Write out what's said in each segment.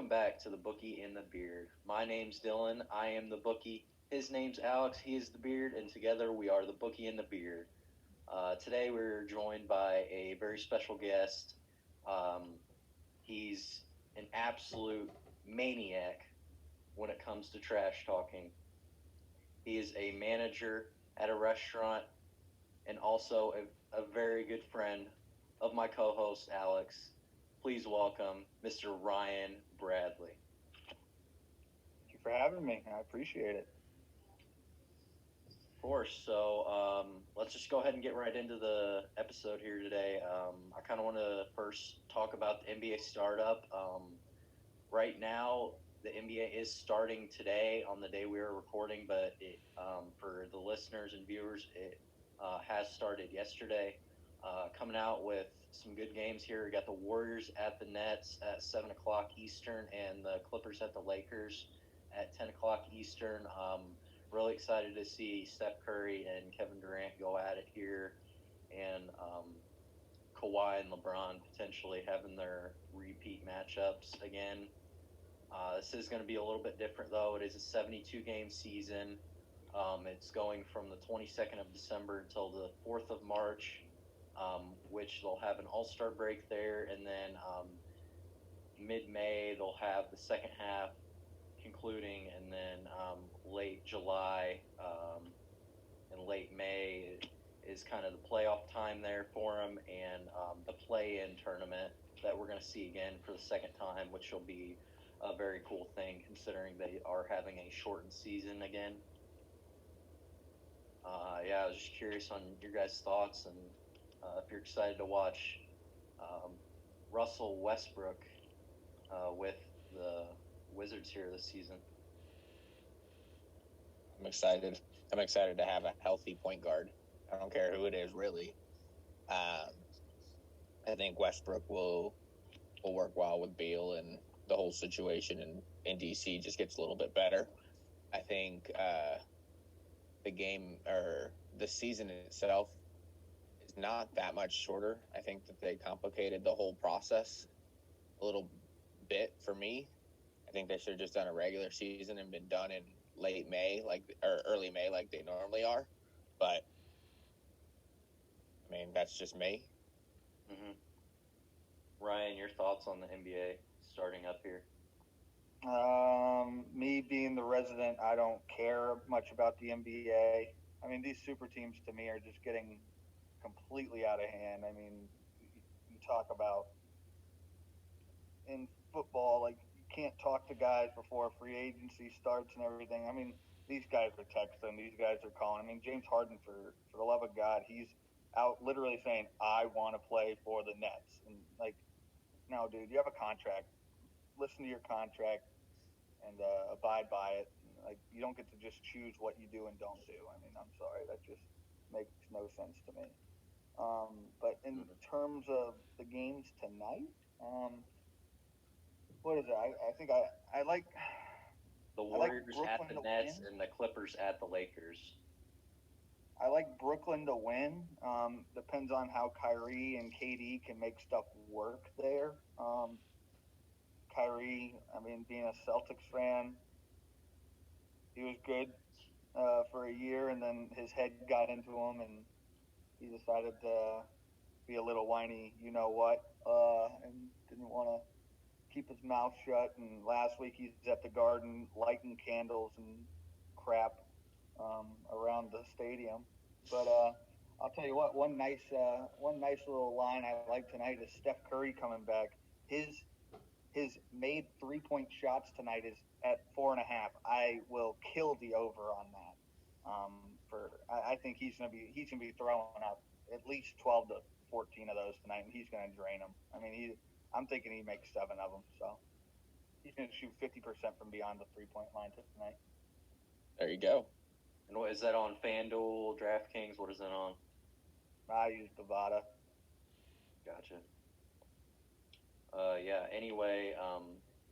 welcome back to the Bookie in the Beard. My name's Dylan. I am the Bookie. His name's Alex. He is the Beard, and together we are the Bookie in the Beard. Today we're joined by a very special guest. Um, he's an absolute maniac when it comes to trash talking. He is a manager at a restaurant and also a very good friend of my co-host Alex. Please welcome Mr. Ryan Bradley. Thank you for having me. I appreciate it. Of course. Let's just go ahead and get right into the episode here today. I kind of want to first talk about the NBA startup. Right now, the NBA is starting today on the day we are recording, but for the listeners and viewers, it has started yesterday. Coming out with some good games here. We got the Warriors at the Nets at 7 o'clock Eastern and the Clippers at the Lakers at 10 o'clock Eastern. Really excited to see Steph Curry and Kevin Durant go at it here, and Kawhi and LeBron potentially having their repeat matchups again. This is going to be a little bit different, though. It is a 72 game season. It's going from the 22nd of December until the 4th of March, which they'll have an all star break there, and then mid May they'll have the second half concluding, and then late July and late May is kind of the playoff time there for them, and the play-in tournament that we're going to see again for the second time, which will be a very cool thing considering they are having a shortened season again. Yeah, I was just curious on your guys' thoughts and if you're excited to watch um, Russell Westbrook with the Wizards here this season. I'm excited. I'm excited to have a healthy point guard. I don't care who it is, really. Um, I think Westbrook will work well with Beal, and the whole situation in DC just gets a little bit better. I think the game or the season itself is not that much shorter. I think that they complicated the whole process a little bit for me. I think they should have just done a regular season and been done in late May, or early May, like they normally are. But I mean, that's just me. Mm-hmm. Ryan, your thoughts on the NBA starting up here? Me being the resident, I don't care much about the NBA. I mean, these super teams to me are just getting completely out of hand. I mean, you talk about in football, like you can't talk to guys before free agency starts and everything. I mean, these guys are texting, these guys are calling. I mean, James Harden, for the love of God, he's out literally saying, "I want to play for the Nets," and like, no, dude, you have a contract. Listen to your contract and abide by it. Like, you don't get to just choose what you do and don't do. I mean, I'm sorry, that just makes no sense to me. But in Mm-hmm. terms of the games tonight, what is it? I think I like The I like Warriors at Brooklyn the to Nets win. and the Clippers at the Lakers. I like Brooklyn to win. Depends on how Kyrie and KD can make stuff work there. Kyrie, I mean, being a Celtics fan, he was good for a year, and then his head got into him, and he decided to be a little whiny, you know what, and didn't want to keep his mouth shut. And last week he's at the Garden lighting candles and crap around the stadium. But I'll tell you what, one nice little line I like tonight is Steph Curry coming back. His his made 3 point shots tonight is at 4.5. I will kill the over on that. I think he's gonna be throwing up at least 12 to 14 of those tonight, and he's gonna drain them. I mean, I'm thinking he makes 7 of them. So he's gonna shoot 50% from beyond the 3 point line tonight. There you go. And what is that on FanDuel, DraftKings? What is that on? I use Bovada. Gotcha. Yeah. Anyway,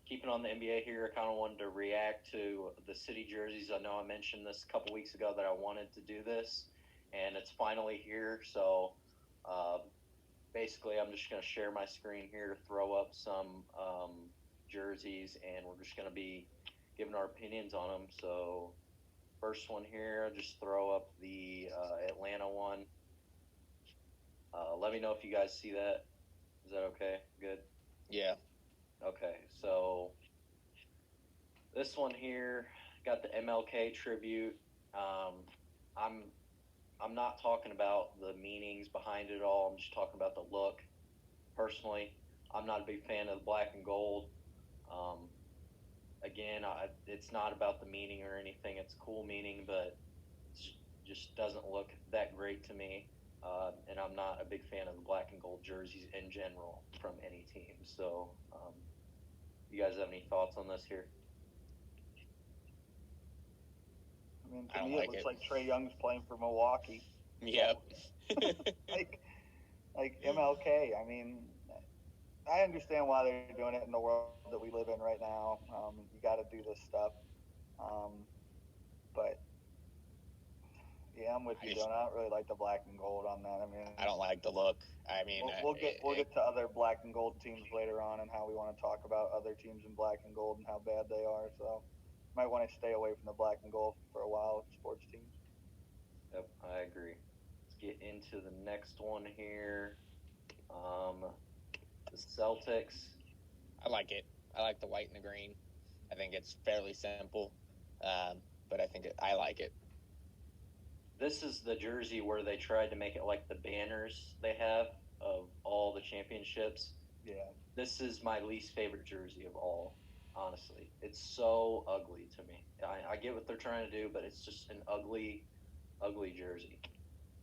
keeping on the NBA here, I kind of wanted to react to the city jerseys. I know I mentioned this a couple weeks ago that I wanted to do this, and it's finally here. So, uh, basically, I'm just going to share my screen here to throw up some jerseys, and we're just going to be giving our opinions on them. So, first one here, I'll just throw up the Atlanta one. Let me know if you guys see that. Is that okay? Good? Yeah. Okay, so this one here got the MLK tribute. I'm not talking about the meanings behind it all. I'm just talking about the look. Personally, I'm not a big fan of the black and gold. Um, again, it's not about the meaning or anything. It's a cool meaning, but it just doesn't look that great to me. And I'm not a big fan of the black and gold jerseys in general from any team. So, you guys have any thoughts on this here? I mean, I to don't me, like it looks it. like Trey Young's playing for Milwaukee. Yep. like MLK. I mean, I understand why they're doing it in the world that we live in right now. You got to do this stuff. But yeah, I'm with you, Dylan. I don't really like the black and gold on that. I mean, I don't like the look. I mean, we'll get to other black and gold teams later on and how we want to talk about other teams in black and gold and how bad they are. So, might want to stay away from the black and gold for a while with sports teams. Yep, I agree. Let's get into the next one here. The Celtics. I like it. I like the white and the green. I think it's fairly simple, but I think I like it. This is the jersey where they tried to make it like the banners they have of all the championships. Yeah. This is my least favorite jersey of all, honestly. It's so ugly to me. I get what they're trying to do, but it's just an ugly, ugly jersey.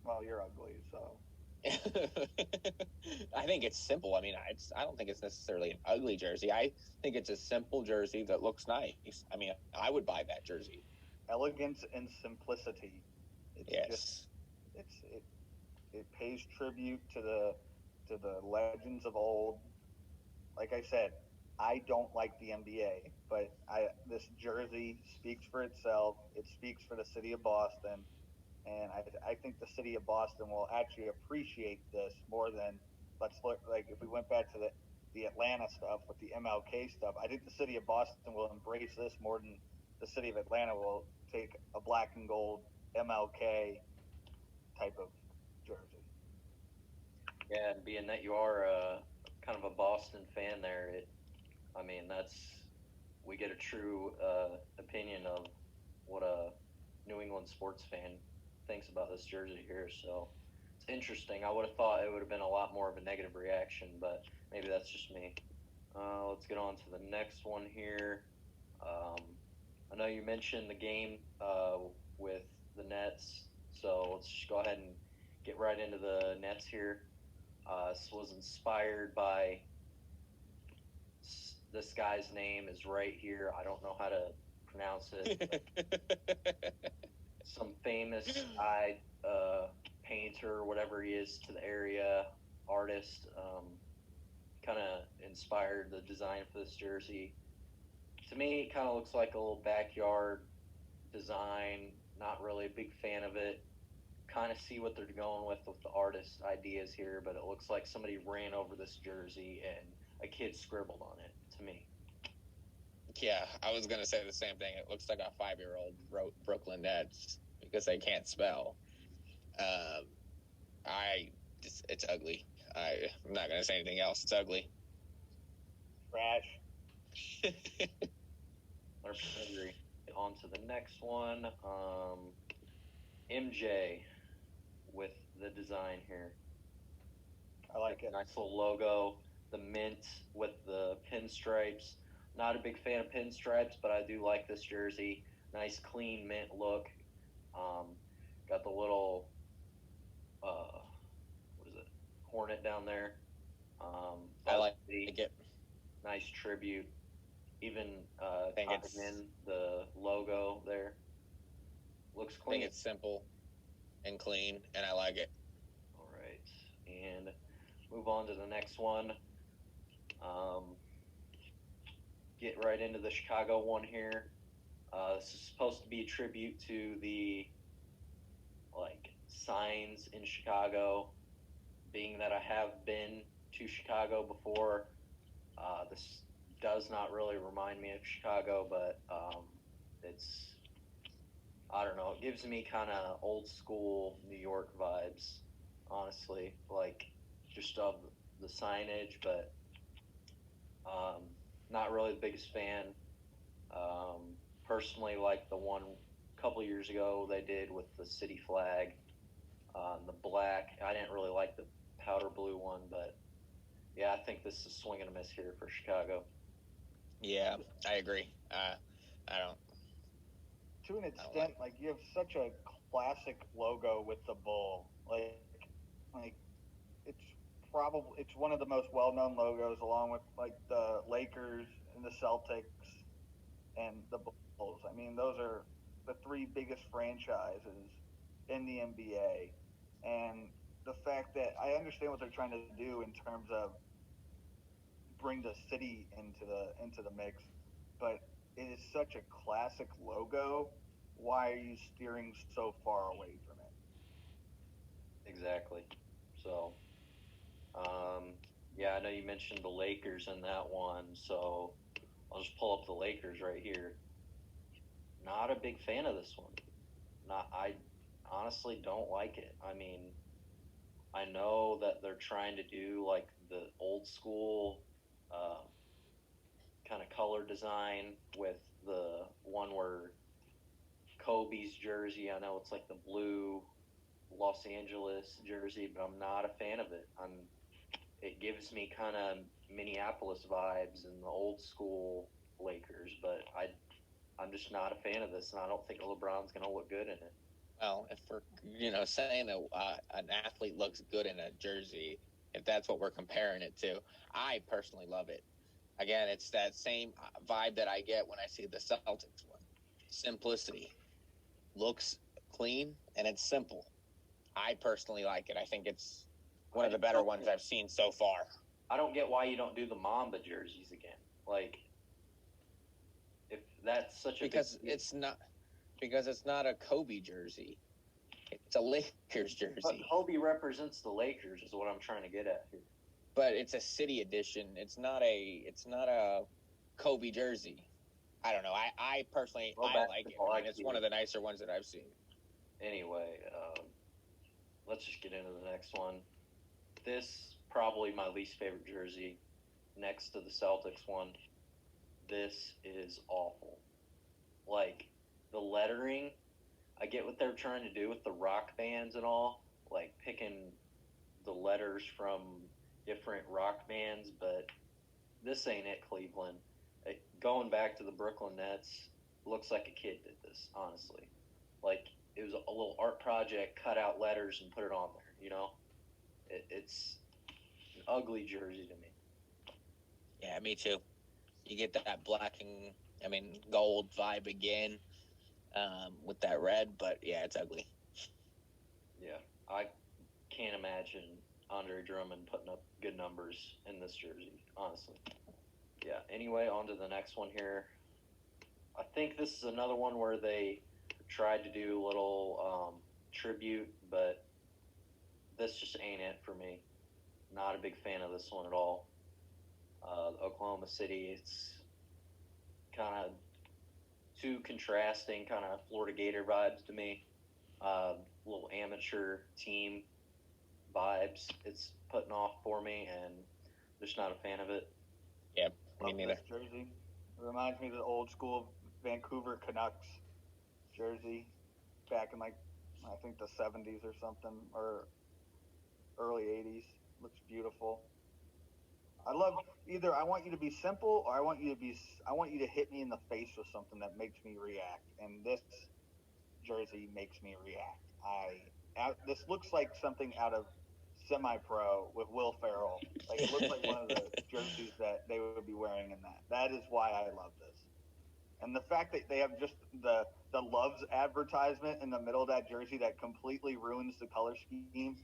Well, you're ugly, so. I think it's simple. I mean, I don't think it's necessarily an ugly jersey. I think it's a simple jersey that looks nice. I mean, I would buy that jersey. Elegance and simplicity. It's it pays tribute to the legends of old. Like I said, I don't like the NBA, but this jersey speaks for itself. It speaks for the city of Boston, and I think the city of Boston will actually appreciate this more than, let's look, like if we went back to the Atlanta stuff with the MLK stuff. I think the city of Boston will embrace this more than the city of Atlanta will take a black and gold MLK type of jersey. Yeah, and being that you are kind of a Boston fan there, we get a true opinion of what a New England sports fan thinks about this jersey here. So it's interesting. I would have thought it would have been a lot more of a negative reaction, but maybe that's just me. Let's get on to the next one here. I know you mentioned the game with the Nets, so let's just go ahead and get right into the Nets here. This was inspired by this guy's name is right here. I don't know how to pronounce it. Some famous guy, painter, whatever he is, to the area, artist, kind of inspired the design for this jersey. To me, it kind of looks like a little backyard design. Not really a big fan of it. Kind of see what they're going with the artist ideas here, but it looks like somebody ran over this jersey and a kid scribbled on it, to me. Yeah, I was gonna say the same thing. It looks like a 5-year-old wrote Brooklyn Nets because they can't spell. It's ugly. I'm not gonna say anything else. It's ugly. Trash. 100% agree. On to the next one. MJ with the design here. I like it. Nice little logo. The mint with the pinstripes. Not a big fan of pinstripes, but I do like this jersey. Nice, clean mint look. Got the little, what is it, hornet down there. I like it. Nice tribute. Even tucking in the logo there. Looks clean. I think it's simple and clean, and I like it. All right. And move on to the next one. Get right into the Chicago one here. This is supposed to be a tribute to the signs in Chicago. Being that I have been to Chicago before, this does not really remind me of Chicago, but it's I don't know. It gives me kind of old school New York vibes, honestly. Like just of the signage, but um, not really the biggest fan. Personally, like the one a couple years ago they did with the city flag, the black. I didn't really like the powder blue one, but yeah, I think this is swing and a miss here for Chicago. Yeah, I agree. I don't. To an I don't extent, like. like you have such a classic logo with the bull. Like it's it's one of the most well-known logos, along with like the Lakers and the Celtics and the Bulls. I mean, those are the three biggest franchises in the NBA, and the fact that I understand what they're trying to do in terms of bring the city into the mix, but it is such a classic logo. Why are you steering so far away from it? Exactly. So, yeah, I know you mentioned the Lakers in that one, so I'll just pull up the Lakers right here. Not a big fan of this one. Not I honestly don't like it. I mean, I know that they're trying to do like the old school uh, kind of color design with the one where Kobe's jersey. I know it's like the blue Los Angeles jersey, but I'm not a fan of it. It gives me kind of Minneapolis vibes and the old school Lakers, but I'm just not a fan of this, and I don't think LeBron's going to look good in it. Well, if we're saying that an athlete looks good in a jersey, if that's what we're comparing it to, I personally love it. Again, it's that same vibe that I get when I see the Celtics one. Simplicity, looks clean, and it's simple. I personally like it. I think it's one of the better ones I've seen so far. I don't get why you don't do the Mamba jerseys again. Like, if that's such a because it's not a Kobe jersey. It's a Lakers jersey. But Kobe represents the Lakers, is what I'm trying to get at here. But it's a city edition. It's not a Kobe jersey. I don't know. I personally I like it. I mean, it's one of the nicer ones that I've seen. Anyway, let's just get into the next one. This probably my least favorite jersey, next to the Celtics one. This is awful. Like the lettering, I get what they're trying to do with the rock bands and all, like picking the letters from different rock bands, but this ain't it, Cleveland. Going back to the Brooklyn Nets, looks like a kid did this, honestly. Like it was a little art project, cut out letters and put it on there. It's an ugly jersey to me. Yeah, me too. You get that black and gold vibe again with that red, but yeah, it's ugly. Yeah, I can't imagine Andre Drummond putting up good numbers in this jersey, honestly. Yeah, anyway, on to the next one here. I think this is another one where they tried to do a little tribute, but this just ain't it for me. Not a big fan of this one at all. Oklahoma City, it's kind of too contrasting, kind of Florida Gator vibes to me. Little amateur team vibes it's putting off for me, and just not a fan of it. Yeah, me neither. This jersey. It reminds me of the old school Vancouver Canucks jersey back in like I think the 70s or something, or early 80s. Looks beautiful. I love either I want you to be simple or I want you to hit me in the face with something that makes me react. And this jersey makes me react. This looks like something out of Semi-Pro with Will Ferrell. Like it looks like one of the jerseys that they would be wearing in that. That is why I love this. And the fact that they have just the Loves advertisement in the middle of that jersey that completely ruins the color scheme,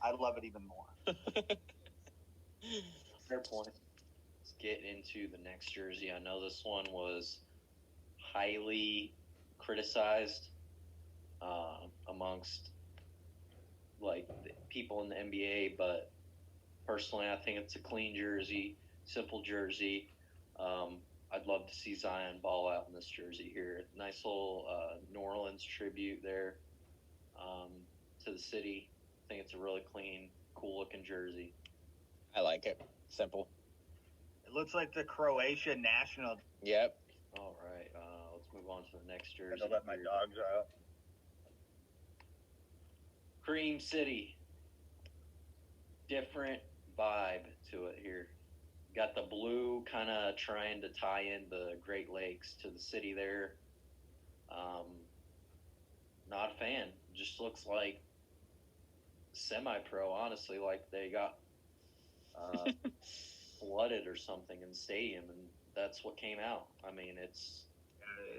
I love it even more. Fair point. Let's get into the next jersey. I know this one was highly criticized amongst like people in the NBA, but personally, I think it's a clean jersey, simple jersey. I'd love to see Zion ball out in this jersey here. Nice little New Orleans tribute there um, to the city. I think it's a really clean, cool looking jersey. I like it. Simple. It looks like the Croatia national. Yep. All right, let's move on to the next I'm jersey. gonna let my dogs out. Cream City. Different vibe to it here. Got the blue kind of trying to tie in the Great Lakes to the city there. Not a fan. Just looks like semi-pro, honestly, like they got flooded or something in the stadium, and that's what came out. I mean, it's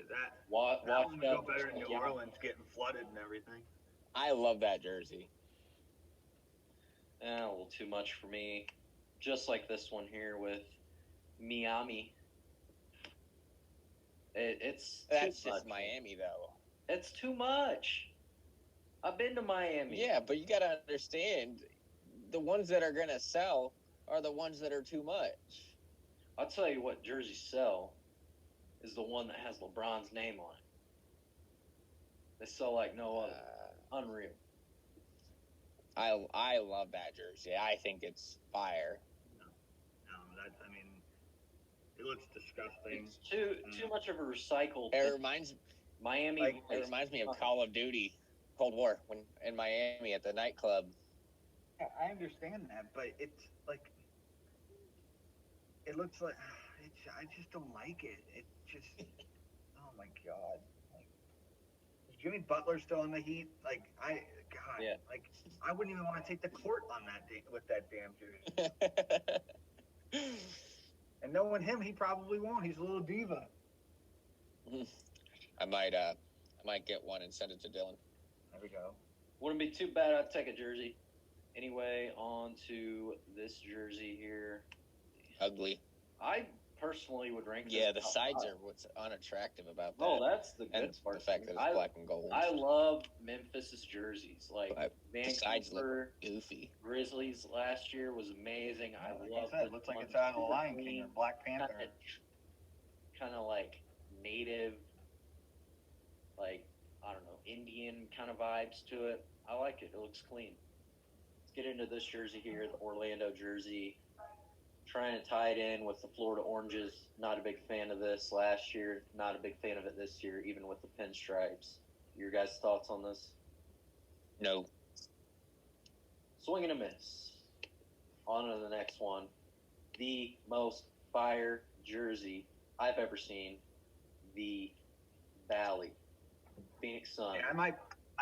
That washed one would go up. better in New Orleans, getting flooded and everything. I love that jersey. A little too much for me. Just like this one here with Miami. It's That's too just much. Miami, though. It's too much. I've been to Miami. Yeah, but you got to understand, the ones that are going to sell are the ones that are too much. I'll tell you what jerseys sell is the one that has LeBron's name on it. They sell like no other. Unreal. I love that jersey. I think it's fire. I mean, it looks disgusting. It's too much of a recycled. It reminds Miami. it reminds me of Call of Duty, Cold War, when in Miami at the nightclub. Yeah, I understand that, but it's like it looks like I just don't like it. It just oh my god. Like, is Jimmy Butler still in the Heat? Like Yeah. like I wouldn't even want to take the court on that with that damn jersey. And knowing him, he probably won't. He's a little diva. I might get one and send it to Dylan. There we go. Wouldn't be too bad. I'd take a jersey. Anyway, on to this jersey here. Ugly. I personally would rank. Yeah, the this top sides five. are what's unattractive about that. Oh, that's the good and part. the fact that it's I, black and gold. I love Memphis's jerseys. Like But the sides Vancouver look goofy. Grizzlies last year was amazing. I love it. Looks like it's out of the Lion King or Black Panther. Kind of like native, like I don't know, Indian kind of vibes to it. I like it. It looks clean. Let's get into this jersey here, the Orlando jersey. Trying to tie it in with the Florida Oranges. Not a big fan of this last year. Not a big fan of it this year, even with the pinstripes. Your guys' thoughts on this? No. Swing and a miss. On to the next one. The most fire jersey I've ever seen. The Valley. Phoenix Sun. Yeah, I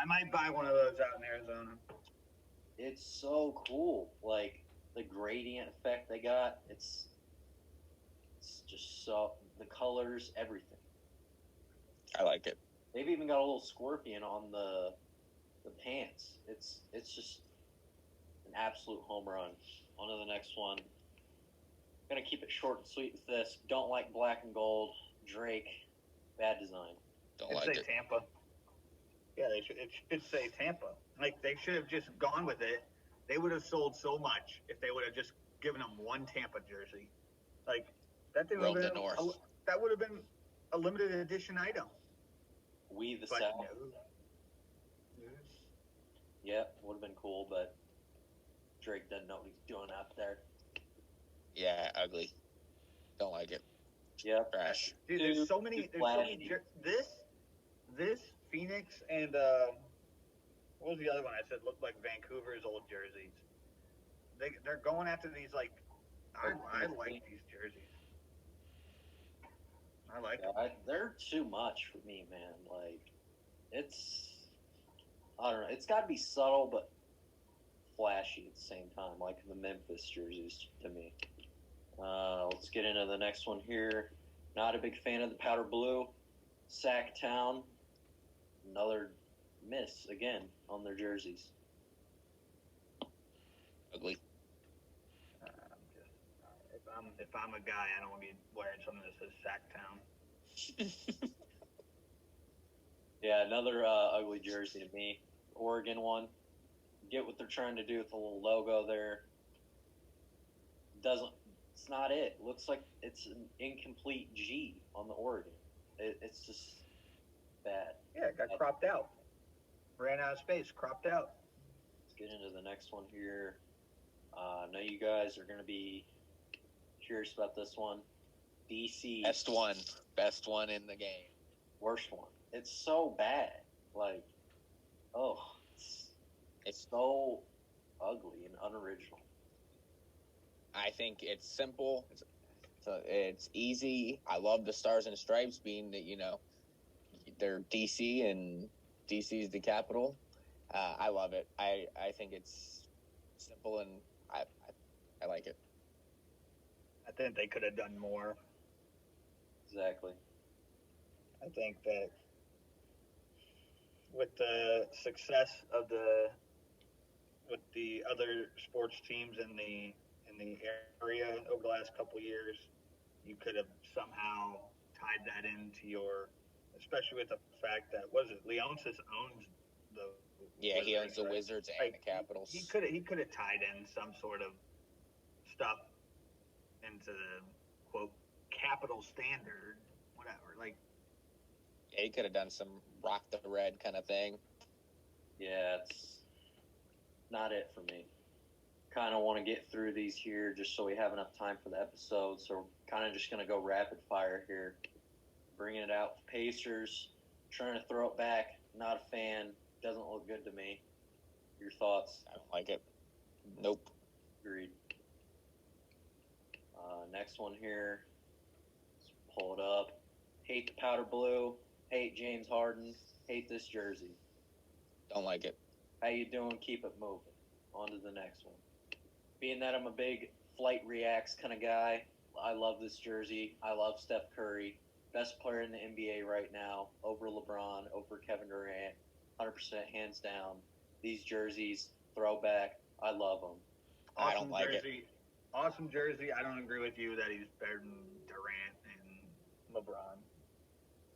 might buy one of those out in Arizona. It's so cool. Like the gradient effect they got. It's just so the colors, everything. I like it. They've even got a little scorpion on the pants. It's just an absolute home run. On to the next one. Gonna keep it short and sweet with this. Don't like black and gold. Drake. Bad design. Don't It like say it. Tampa. Yeah, it should say Tampa. Like they should have just gone with it. They would have sold so much if they would have just given them one Tampa jersey. Like that thing Rolled would the have been North. that would have been a limited edition item. We the But South. no. Yeah, would have been cool, but Drake doesn't know what he's doing out there. Yeah, ugly. Don't like it. Yeah. Trash. Dude, Too there's so many. flashy. This Phoenix and what was the other one I said looked like Vancouver's old jerseys. They're going after these like. I like these jerseys. I like them. They're too much for me, man. Like, I don't know. It's got to be subtle, but flashy at the same time, like the Memphis jerseys to me. Let's get into the next one here. Not a big fan of the powder blue. Sacktown. Another miss again on their jerseys. Ugly. If I'm a guy, I don't want to be wearing something that says Sacktown. Yeah, another ugly jersey to me. Oregon one. Get what they're trying to do with the little logo there. It's not it. Looks like it's an incomplete G on the Oregon. It's just bad. Yeah, it got cropped out. Ran out of space, cropped out. Let's get into the next one here. I know you guys are going to be curious about this one. DC. Best one in the game. Worst one. It's so bad. Like, it's so ugly and unoriginal. I think it's simple. It's easy. I love the Stars and Stripes, being that they're DC and DC is the capital. I love it. I think it's simple and I like it. I think they could have done more. Exactly. I think that with the success of the other sports teams in the area over the last couple of years, you could have somehow tied that into your, especially with the fact that Leonsis owns the Wizards, he owns the right? Wizards and the Capitals. He could have tied in some sort of stuff into the quote capital standard, whatever. Like, yeah, he could have done some Rock the Red kind of thing. Yeah, it's not it for me. Kind of want to get through these here just so we have enough time for the episode. So we're kind of just going to go rapid fire here. Bringing it out. Pacers, trying to throw it back. Not a fan. Doesn't look good to me. Your thoughts? I don't like it. Nope. Agreed. Next one here. Let's pull it up. Hate the powder blue. Hate James Harden. Hate this jersey. Don't like it. How you doing? Keep it moving. On to the next one. Being that I'm a big flight reacts kind of guy, I love this jersey. I love Steph Curry. Best player in the NBA right now. Over LeBron, over Kevin Durant. 100% hands down. These jerseys, throwback. I love them. Awesome I don't like jersey. it. Awesome jersey. I don't agree with you that he's better than Durant and LeBron.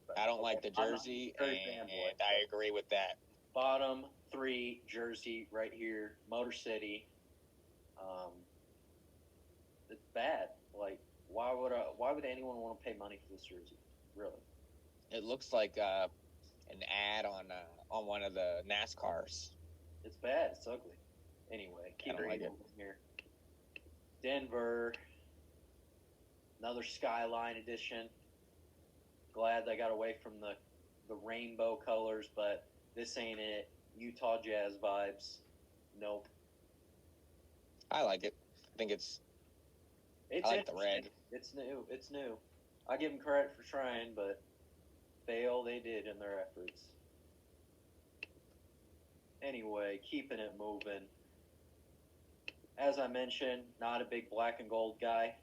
But I don't like the jersey, and I agree with that. Bottom 3 jersey right here, Motor City. It's bad. Like, why would anyone want to pay money for this jersey? Really? It looks like an ad on one of the NASCARs. It's bad. It's ugly. Anyway, keep like it here. Denver, another Skyline edition. Glad they got away from the rainbow colors, but this ain't it. Utah Jazz vibes. Nope. I like it. I think I like the red. It's new. I give them credit for trying, but fail they did in their efforts. Anyway, keeping it moving. As I mentioned, not a big black and gold guy.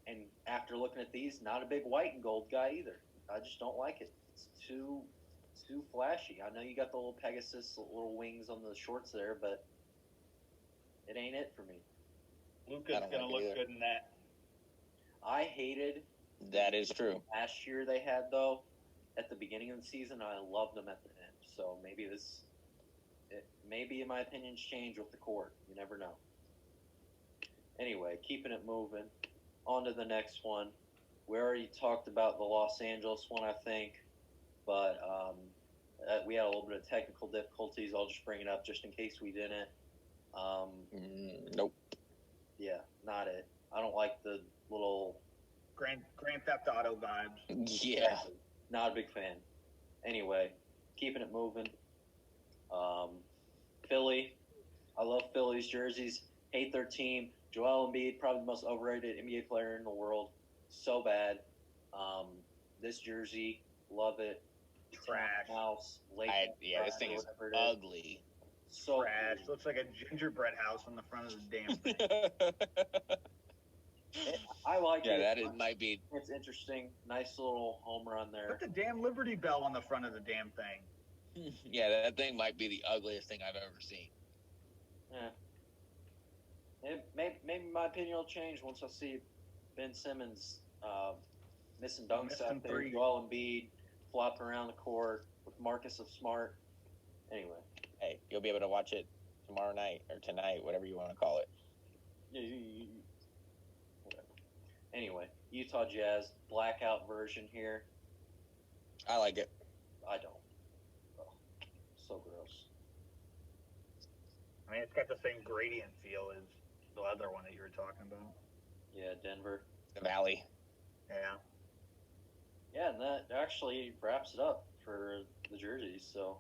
And after looking at these, not a big white and gold guy either. I just don't like it. It's too flashy. I know you got the little Pegasus, little wings on the shorts there, but it ain't it for me. Luka's going to look good in that. I hated. That is true. Last year they had, though, at the beginning of the season, I loved them at the end. So maybe in my opinions change with the court. You never know. Anyway, keeping it moving. On to the next one. We already talked about the Los Angeles one, I think, but we had a little bit of technical difficulties. I'll just bring it up just in case we didn't. Nope. Yeah, not it. I don't like the little Grand Theft Auto vibes. Yeah. Exactly. Not a big fan. Anyway, keeping it moving. Philly. I love Philly's jerseys. Hate their team. Joel Embiid, probably the most overrated NBA player in the world. So bad. This jersey, love it. Trash. House. This thing is ugly. So trash. Ugly. Looks like a gingerbread house on the front of the damn thing. I like it. Yeah, might be. It's interesting. Nice little home run there. Put the damn Liberty Bell on the front of the damn thing. Yeah, that thing might be the ugliest thing I've ever seen. Yeah. Maybe my opinion will change once I see Ben Simmons missing dunks out there. Joel Embiid flopping around the court with Marcus of Smart. Anyway. Hey, you'll be able to watch it tomorrow night or tonight, whatever you want to call it. Yeah, whatever. Anyway, Utah Jazz blackout version here. I like it. I don't. Oh, so gross. I mean, it's got the same gradient feel as the other one that you were talking about. Yeah, Denver. The Valley. Yeah. Yeah, and that actually wraps it up for the jerseys. So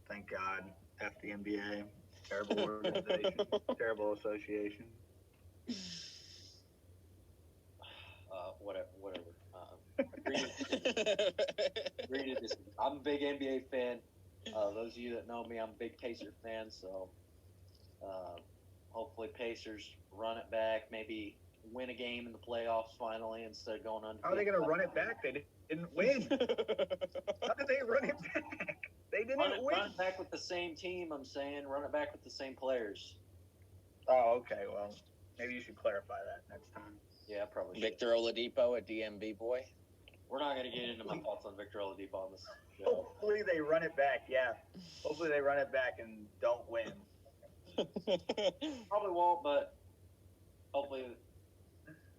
Thank God. F the NBA. Terrible organization. Terrible association. whatever. Agree to disagree. I'm a big NBA fan. Those of you that know me, I'm a big Pacer fan. So hopefully Pacers run it back. Maybe win a game in the playoffs finally instead of going undefeated. How are they going to run it back? They didn't win. How did they run it back? They didn't win. Run it back with the same team, I'm saying. Run it back with the same players. Oh, okay. Well, maybe you should clarify that next time. Yeah, probably should. Victor Oladipo, a DMV boy. We're not going to get into my thoughts on Victor Oladipo on this show. Hopefully they run it back, yeah. Hopefully they run it back and don't win. Probably won't, but hopefully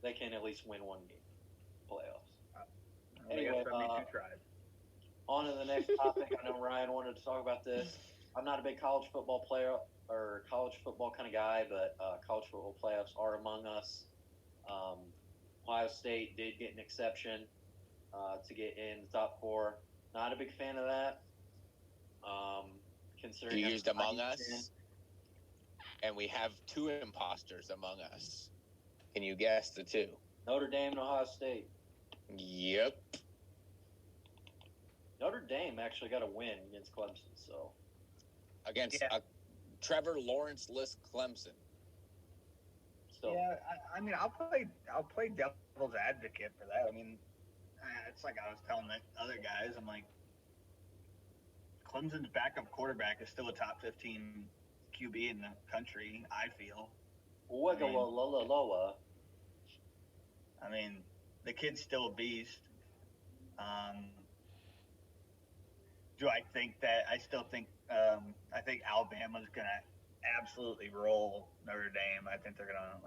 they can at least win one game. Playoffs. Anyway, on to the next topic. I know Ryan wanted to talk about this. I'm not a big college football player or college football kind of guy, but college football playoffs are among us. Ohio State did get an exception to get in the top 4. Not a big fan of that. Considering you used Among Us, and we have 2 imposters among us. Can you guess the 2? Notre Dame and Ohio State. Yep. Notre Dame actually got a win against Clemson, so against Trevor Lawrence-less Clemson. So, yeah, I mean, I'll play devil's advocate for that. I mean, it's like I was telling the other guys. I'm like, Clemson's backup quarterback is still a top 15 QB in the country. I feel. I mean, the kid's still a beast. Do I think that? I still think. I think Alabama's gonna absolutely roll Notre Dame. I think they're gonna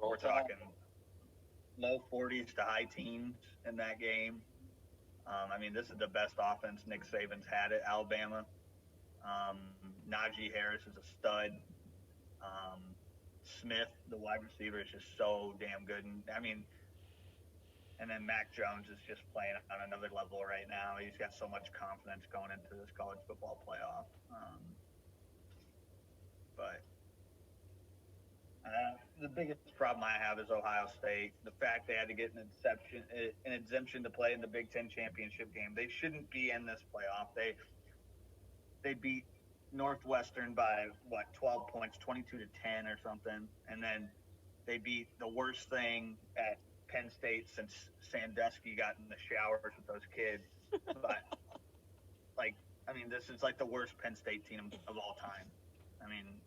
we're talking low 40s to high teens in that game. I mean, this is the best offense Nick Saban's had at Alabama. Najee Harris is a stud. Smith, the wide receiver, is just so damn good. And I mean, and then Mac Jones is just playing on another level right now. He's got so much confidence going into this college football playoff. But the biggest problem I have is Ohio State. The fact they had to get an exemption to play in the Big Ten championship game. They shouldn't be in this playoff. They beat Northwestern by 12 points, 22-10 or something, and then they beat the worst thing at Penn State since Sandusky got in the showers with those kids. But this is the worst Penn State team of all time. I mean,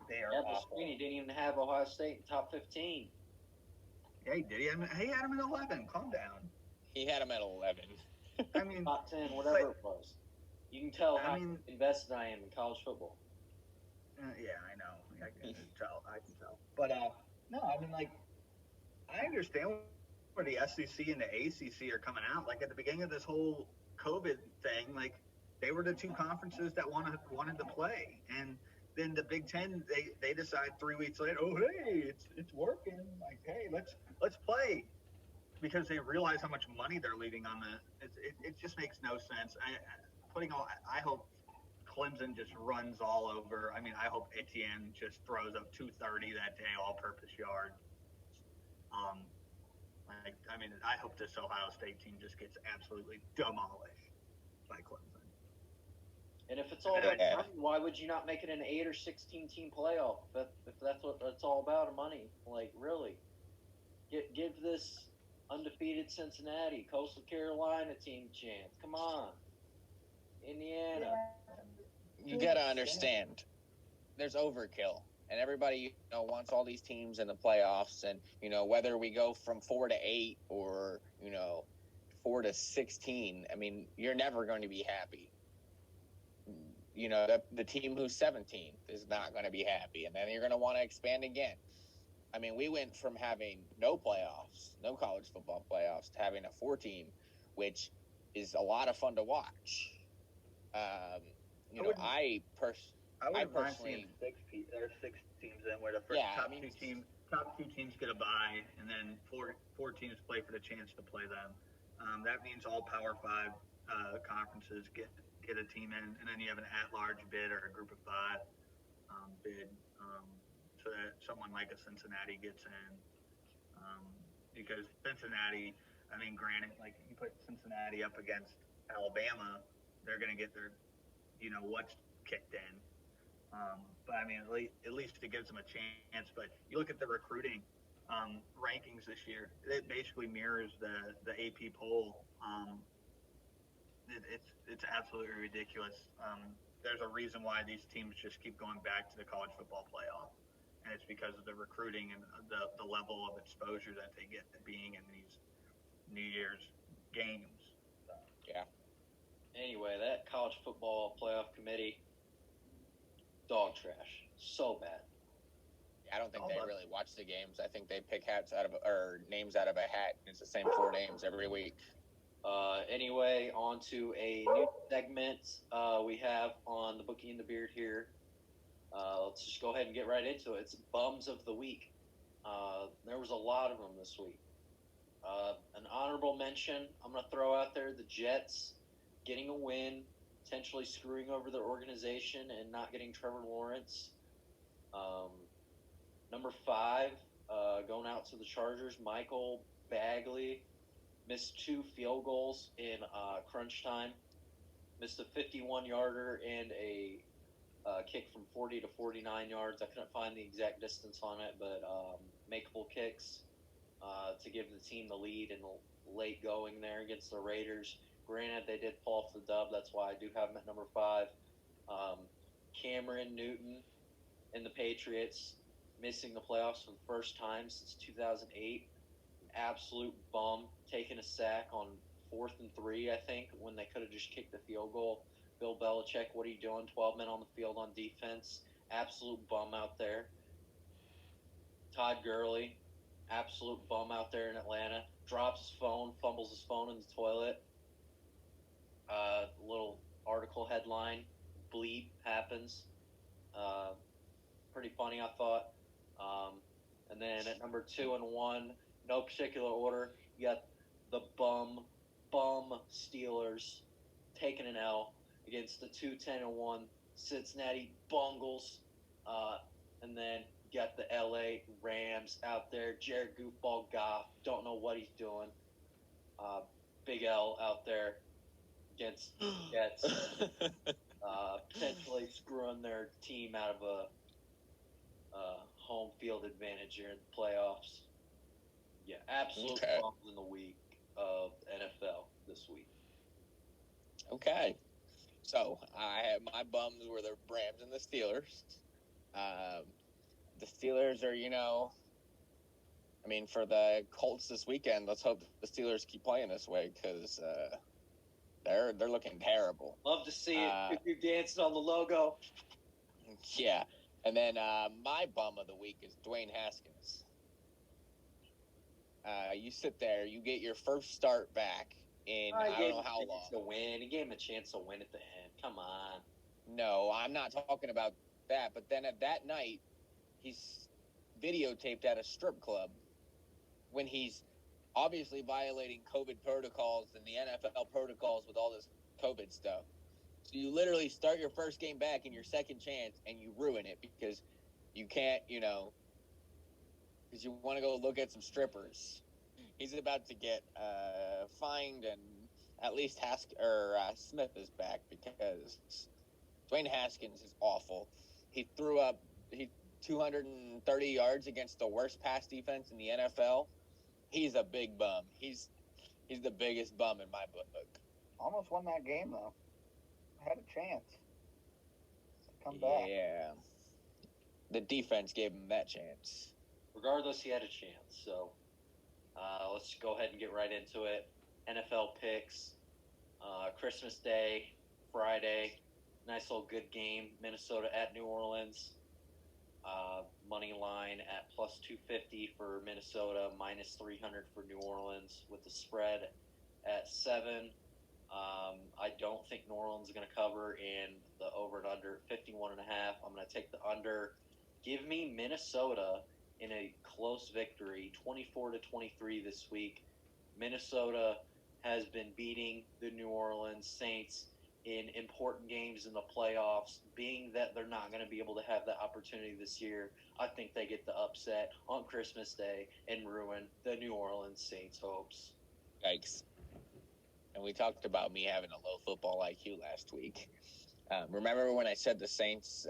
they are awful. He didn't even have Ohio State in top 15. Yeah, he did. He had him at 11. Calm down. He had him at 11. I mean, top 10, whatever it was. You can tell how invested I am in college football. Yeah, I know. I can tell. But no, I mean, I understand where the SEC and the ACC are coming out. At the beginning of this whole COVID thing, they were the 2 conferences that wanted to play, and then the Big Ten they decide 3 weeks later, oh hey, it's working. Hey, let's play, because they realize how much money they're leaving on it just makes no sense. I hope Clemson just runs all over. I mean, I hope Etienne just throws up 230 that day, all-purpose yards. I hope this Ohio State team just gets absolutely demolished by Clemson. And if it's all about money, why would you not make it an 8 or 16 team playoff? If that's what it's all about, money. Really, give this undefeated Cincinnati, Coastal Carolina team a chance. Come on, Indiana. You gotta understand, there's overkill, and everybody wants all these teams in the playoffs, and whether we go from 4 to 8 or 4 to 16. I mean, you're never going to be happy. The team who's 17th is not going to be happy, and then you're going to want to expand again. I mean, we went from having no playoffs, no college football playoffs, to having a 4-team, which is a lot of fun to watch. I wouldn't mind personally, seeing six teams in where the top two teams get a bye, and then four teams play for the chance to play them. That means all Power Five conferences get a team in, and then you have an at-large bid or a Group of Five bid, so that someone like a Cincinnati gets in. Because Cincinnati, I mean, granted, like you put Cincinnati up against Alabama, they're going to get their, what's kicked in. But I mean, at least it gives them a chance. But you look at the recruiting rankings this year; it basically mirrors the AP poll. It's absolutely ridiculous. There's a reason why these teams just keep going back to the college football playoff, and it's because of the recruiting and the level of exposure that they get being in these New Year's games. Yeah. Anyway, that college football playoff committee, dog trash, so bad. I don't think they really watch the games. I think they pick names out of a hat. It's the same 4 names every week. Anyway, on to a new segment we have on the Bookie and the Beard here. Let's just go ahead and get right into it. It's Bums of the Week. There was a lot of them this week. An honorable mention I'm going to throw out there, the Jets getting a win, potentially screwing over their organization and not getting Trevor Lawrence. Number 5, going out to the Chargers, Michael Bagley missed 2 field goals in crunch time, missed a 51-yarder and a kick from 40 to 49 yards. I couldn't find the exact distance on it, but makeable kicks to give the team the lead in the late going there against the Raiders. Granted, they did pull off the dub. That's why I do have them at number 5. Cameron Newton and the Patriots missing the playoffs for the first time since 2008. An absolute bum, taking a sack on 4th and 3, I think, when they could have just kicked the field goal. Bill Belichick, what are you doing? 12 men on the field on defense. Absolute bum out there. Todd Gurley, absolute bum out there in Atlanta. Drops his phone, fumbles his phone in the toilet. Little article headline, bleep happens. Pretty funny, I thought. And then at number 2 and 1, no particular order, you got the bum Steelers taking an L against the 2-10-1 Cincinnati Bungles. And then you got the LA Rams out there. Jared Goofball Goff, don't know what he's doing. Big L out there against the Jets. Potentially screwing their team out of a home field advantage here in the playoffs. Yeah, absolute bums in the week of NFL this week. Okay. So, my bums were the Rams and the Steelers. The Steelers are, I mean, for the Colts this weekend, let's hope the Steelers keep playing this way because they're looking terrible. Love to see it if you're dancing on the logo. Yeah. And then my bum of the week is Dwayne Haskins. You sit there, you get your first start back in I don't know how long. To win. He gave him a chance to win at the end. Come on. No, I'm not talking about that. But then at that night, he's videotaped at a strip club when he's obviously violating COVID protocols and the NFL protocols with all this COVID stuff. So you literally start your first game back in your second chance and you ruin it because you can't, because you want to go look at some strippers. He's about to get fined, and at least Smith is back because Dwayne Haskins is awful. He threw up 230 yards against the worst pass defense in the NFL. He's a big bum. He's the biggest bum in my book. Almost won that game though. Had a chance to come back. Yeah. The defense gave him that chance. Regardless, he had a chance. So let's go ahead and get right into it. NFL picks. Christmas Day, Friday. Nice little good game. Minnesota at New Orleans. Money line at plus 250 for Minnesota, minus 300 for New Orleans, with the spread at 7. I don't think New Orleans is going to cover, and the over and under 51.5. I'm going to take the under. Give me Minnesota in a close victory, 24-23 this week. Minnesota has been beating the New Orleans Saints in important games in the playoffs. Being that they're not going to be able to have that opportunity this year, I think they get the upset on Christmas Day and ruin the New Orleans Saints' hopes. Yikes. And we talked about me having a low football IQ last week. Remember when I said the Saints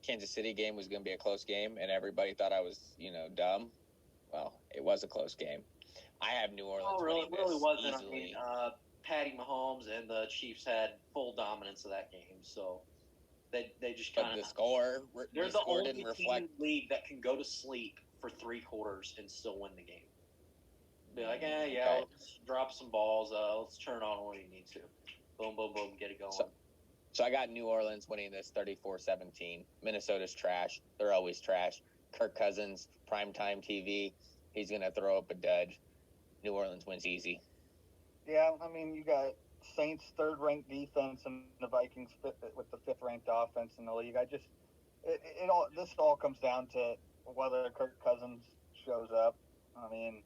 Kansas City game was going to be a close game and everybody thought I was, dumb? Well, it was a close game. I have New Orleans winning this really wasn't. easily. I mean, Patty Mahomes and the Chiefs had full dominance of that game, so they just kind of. But the score, They're the score only didn't team reflect. in the league that can go to sleep for 3 quarters and still win the game. Be like, Okay. let's drop some balls. Let's turn on when you need to. Boom, boom, boom, get it going. So I got New Orleans winning this 34-17. Minnesota's trash. They're always trash. Kirk Cousins, primetime TV. He's going to throw up a dud. New Orleans wins easy. Yeah, I mean, you got Saints third-ranked defense and the Vikings with the fifth-ranked offense in the league. This all comes down to whether Kirk Cousins shows up. I mean,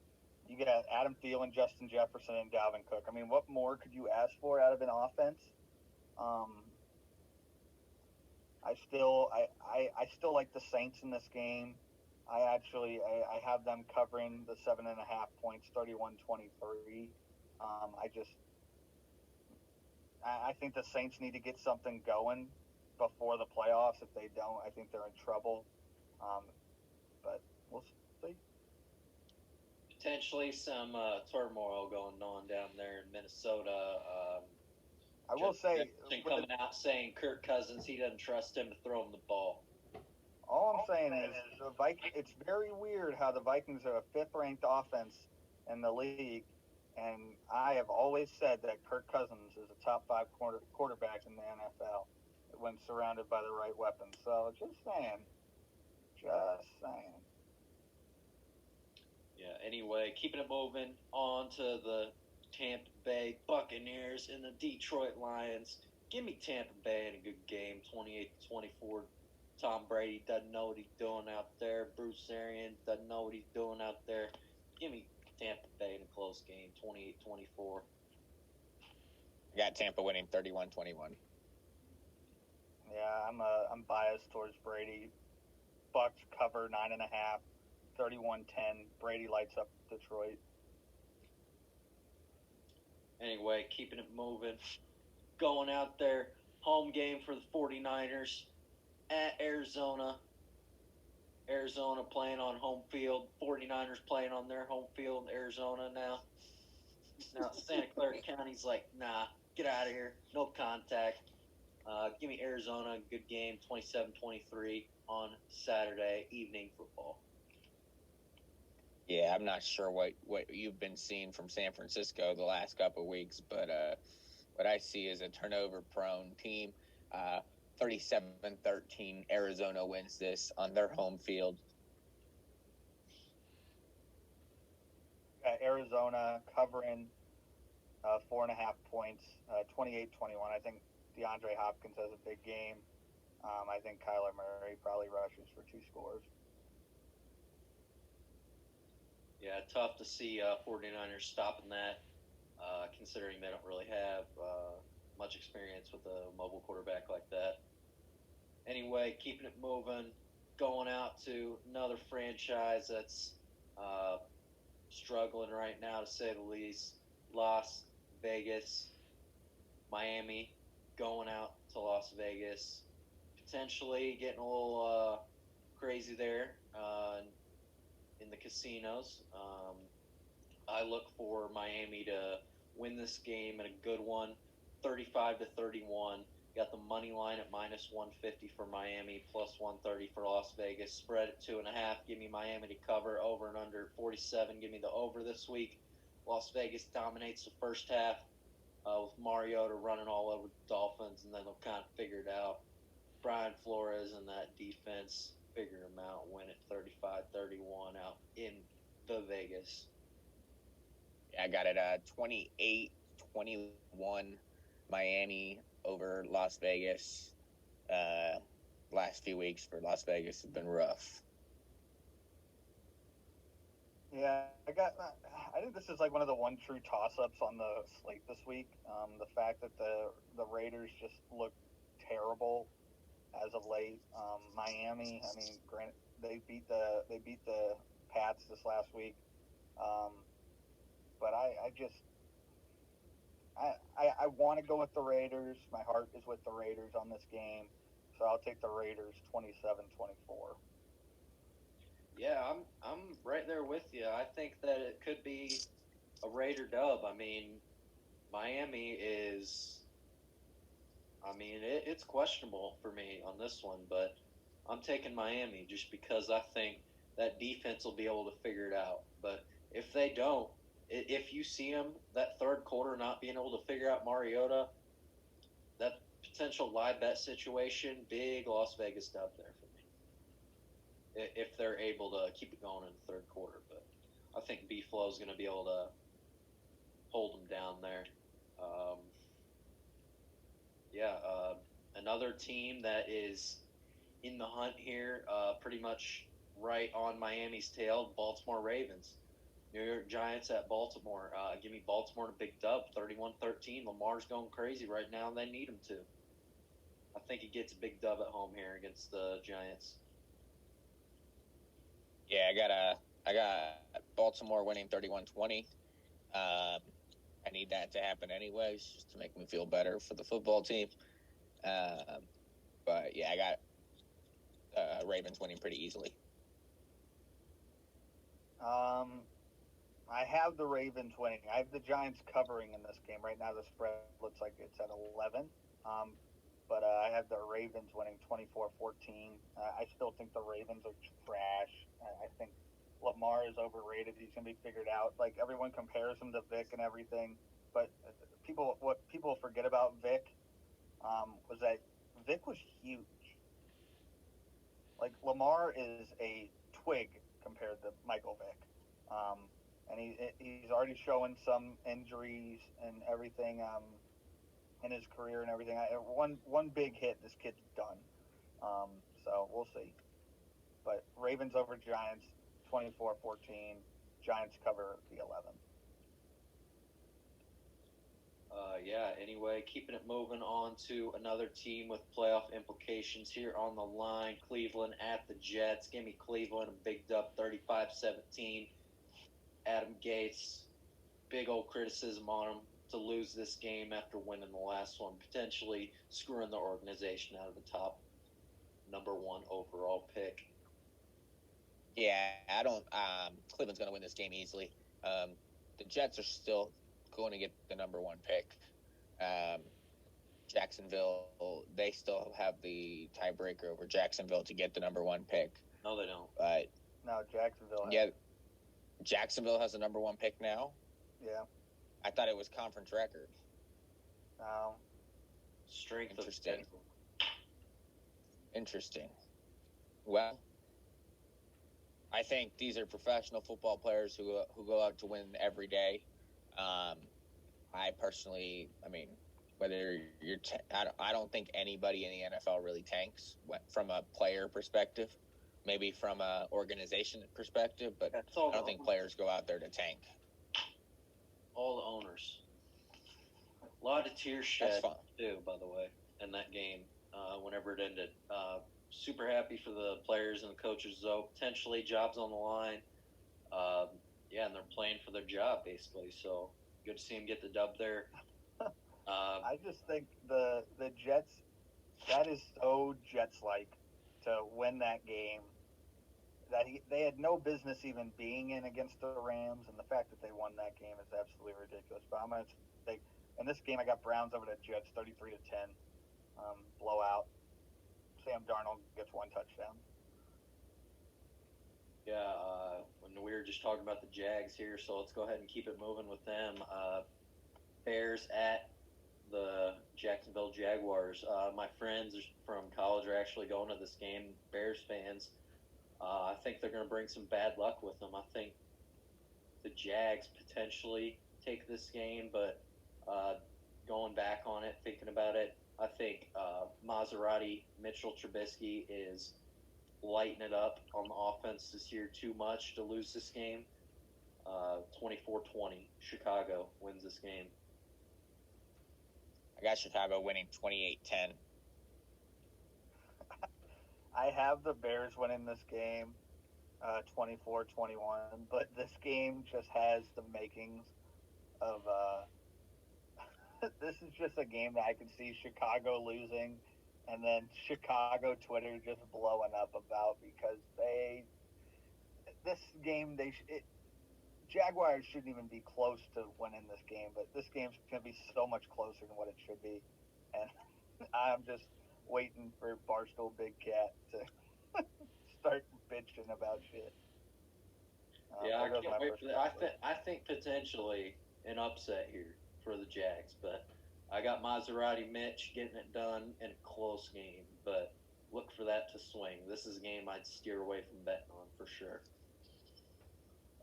you got Adam Thielen, Justin Jefferson, and Dalvin Cook. I mean, what more could you ask for out of an offense? I still like the Saints in this game. I have them covering the 7.5 points, 31-23. I think the Saints need to get something going before the playoffs. If they don't, I think they're in trouble. But we'll see. Potentially some turmoil going on down there in Minnesota. I will say, coming out saying Kirk Cousins, he doesn't trust him to throw him the ball. All I'm saying is it's very weird how the Vikings are a fifth-ranked offense in the league, and I have always said that Kirk Cousins is a top 5 quarterback in the NFL when surrounded by the right weapons. So just saying. Yeah, anyway, keeping it moving on to the Tampa Bay Buccaneers and the Detroit Lions. Give me Tampa Bay in a good game, 28-24. Tom Brady doesn't know what he's doing out there. Bruce Arians doesn't know what he's doing out there. Give me Tampa Bay in a close game, 28-24. I got Tampa winning 31-21. Yeah, I'm biased towards Brady. Bucks cover 9.5, 31-10. Brady lights up Detroit. Anyway, keeping it moving. Going out there, home game for the 49ers at Arizona. Arizona playing on home field. 49ers playing on their home field in Arizona now. Now, Santa Clara County's like, nah, get out of here. No contact. Give me Arizona, good game, 27-23 on Saturday evening football. Yeah, I'm not sure what you've been seeing from San Francisco the last couple of weeks, but what I see is a turnover-prone team. 37-13, Arizona wins this on their home field. Arizona covering 4.5 points, 28-21. I think DeAndre Hopkins has a big game. I think Kyler Murray probably rushes for 2 scores. Yeah, tough to see 49ers stopping that, considering they don't really have much experience with a mobile quarterback like that. Anyway, keeping it moving, going out to another franchise that's struggling right now, to say the least. Las Vegas, Miami, going out to Las Vegas, potentially getting a little crazy there in the casinos. I look for Miami to win this game in a good one, 35-31. Got the money line at minus 150 for Miami, plus 130 for Las Vegas. Spread at 2.5. Give me Miami to cover, over and under 47. Give me the over this week. Las Vegas dominates the first half with Mariota running all over the Dolphins, and then they'll kind of figure it out. Brian Flores and that defense figure them out, win it 35-31 out in the Vegas. Yeah, I got it 28-21 Miami over Las Vegas. Last few weeks for Las Vegas have been rough. Yeah, I think this is like one of the one true toss-ups on the slate this week. The fact that the Raiders just look terrible as of late. Miami, I mean, granted, they beat the Pats this last week, but I want to go with the Raiders. My heart is with the Raiders on this game, so I'll take the Raiders 27-24. Yeah, I'm right there with you. I think that it could be a Raider dub. I mean, Miami is. I mean, it's questionable for me on this one, but I'm taking Miami just because I think that defense will be able to figure it out. But if they don't, if you see them that third quarter not being able to figure out Mariota, that potential live bet situation, big Las Vegas dub there for me. If they're able to keep it going in the third quarter, but I think B Flow is going to be able to hold them down there. Another team that is in the hunt here, pretty much right on Miami's tail, Baltimore Ravens. New York Giants at Baltimore. Give me Baltimore to big dub, 31-13. Lamar's going crazy right now, and they need him to. I think he gets a big dub at home here against the Giants. Yeah, I got Baltimore winning 31-20. I need that to happen anyways, just to make me feel better for the football team. But yeah, I got Ravens winning pretty easily. I have the Ravens winning. I have the Giants covering in this game. Right now, the spread looks like it's at 11. But I have the Ravens winning 24-14. I still think the Ravens are trash. I think Lamar is overrated. He's going to be figured out. Like, everyone compares him to Vic and everything. But what people forget about Vic was that Vic was huge. Like, Lamar is a twig compared to Michael Vick. And he's already showing some injuries and everything in his career and everything. One big hit, this kid's done. So we'll see. But Ravens over Giants, 24-14. Giants cover the 11. Anyway, keeping it moving on to another team with playoff implications here on the line. Cleveland at the Jets. Give me Cleveland a big dub, 35-17. Adam Gase, big old criticism on him to lose this game after winning the last one, potentially screwing the organization out of the top number one overall pick. Yeah, I don't. Cleveland's going to win this game easily. The Jets are still going to get the number one pick. Jacksonville, they still have the tiebreaker over Jacksonville to get the number one pick. No, they don't. But no, Jacksonville. Yeah, Jacksonville has the number one pick now. Yeah. I thought it was conference record. No. Strength of Interesting. Interesting. Well, I think these are professional football players who go out to win every day. I personally, I mean, whether you're, I don't think anybody in the NFL really tanks from a player perspective. Maybe from a organization perspective, but I don't think players go out there to tank. All the owners. A lot of tears shed too, by the way, in that game. Whenever it ended, super happy for the players and the coaches, though. Potentially jobs on the line. And they're playing for their job basically. So good to see them get the dub there. I just think the Jets. That is so Jets-like to win that game. That they had no business even being in against the Rams, and the fact that they won that game is absolutely ridiculous. But I'm going to take in this game. I got Browns over the Jets, 33-10, blowout. Sam Darnold gets one touchdown. When we were just talking about the Jags here, so let's go ahead and keep it moving with them. Bears at the Jacksonville Jaguars. My friends from college are actually going to this game, Bears fans. I think they're going to bring some bad luck with them. I think the Jags potentially take this game, but going back on it, thinking about it, I think Maserati, Mitchell Trubisky is lighting it up on the offense this year too much to lose this game. 24-20, Chicago wins this game. I got Chicago winning 28-10. I have the Bears winning this game 24-21, but this game just has the makings of this is just a game that I can see Chicago losing and then Chicago Twitter just blowing up about because Jaguars shouldn't even be close to winning this game, but this game's going to be so much closer than what it should be. And I'm just waiting for Barstool Big Cat to start bitching about shit. Yeah, I can't wait for that. I think potentially an upset here for the Jags, but I got Maserati Mitch getting it done in a close game, but look for that to swing. This is a game I'd steer away from betting on for sure.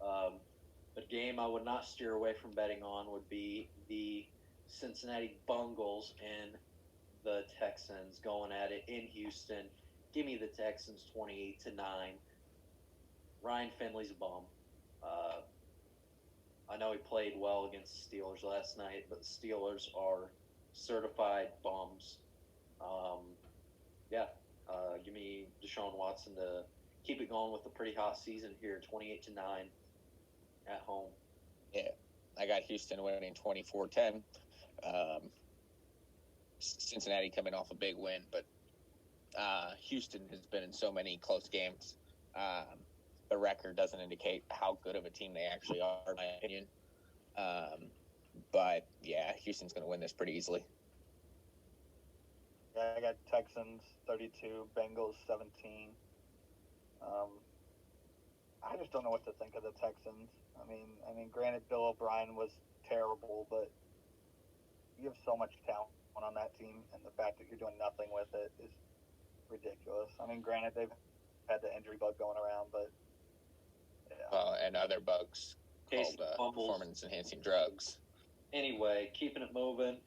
A game I would not steer away from betting on would be the Cincinnati Bengals and the Texans going at it in Houston. Give me the Texans 28-9. Ryan Finley's a bum. I know he played well against the Steelers last night, but the Steelers are certified bums. Give me Deshaun Watson to keep it going with a pretty hot season here, 28-9 at home. Yeah, I got Houston winning 24-10. Cincinnati coming off a big win, but Houston has been in so many close games. The record doesn't indicate how good of a team they actually are, in my opinion. But yeah, Houston's going to win this pretty easily. Yeah, I got Texans 32, Bengals 17. I just don't know what to think of the Texans. I mean, granted, Bill O'Brien was terrible, but you have so much talent on that team, and the fact that you're doing nothing with it is ridiculous. I mean, granted, they've had the injury bug going around, but yeah. And other bugs called performance-enhancing drugs. Anyway, keeping it moving,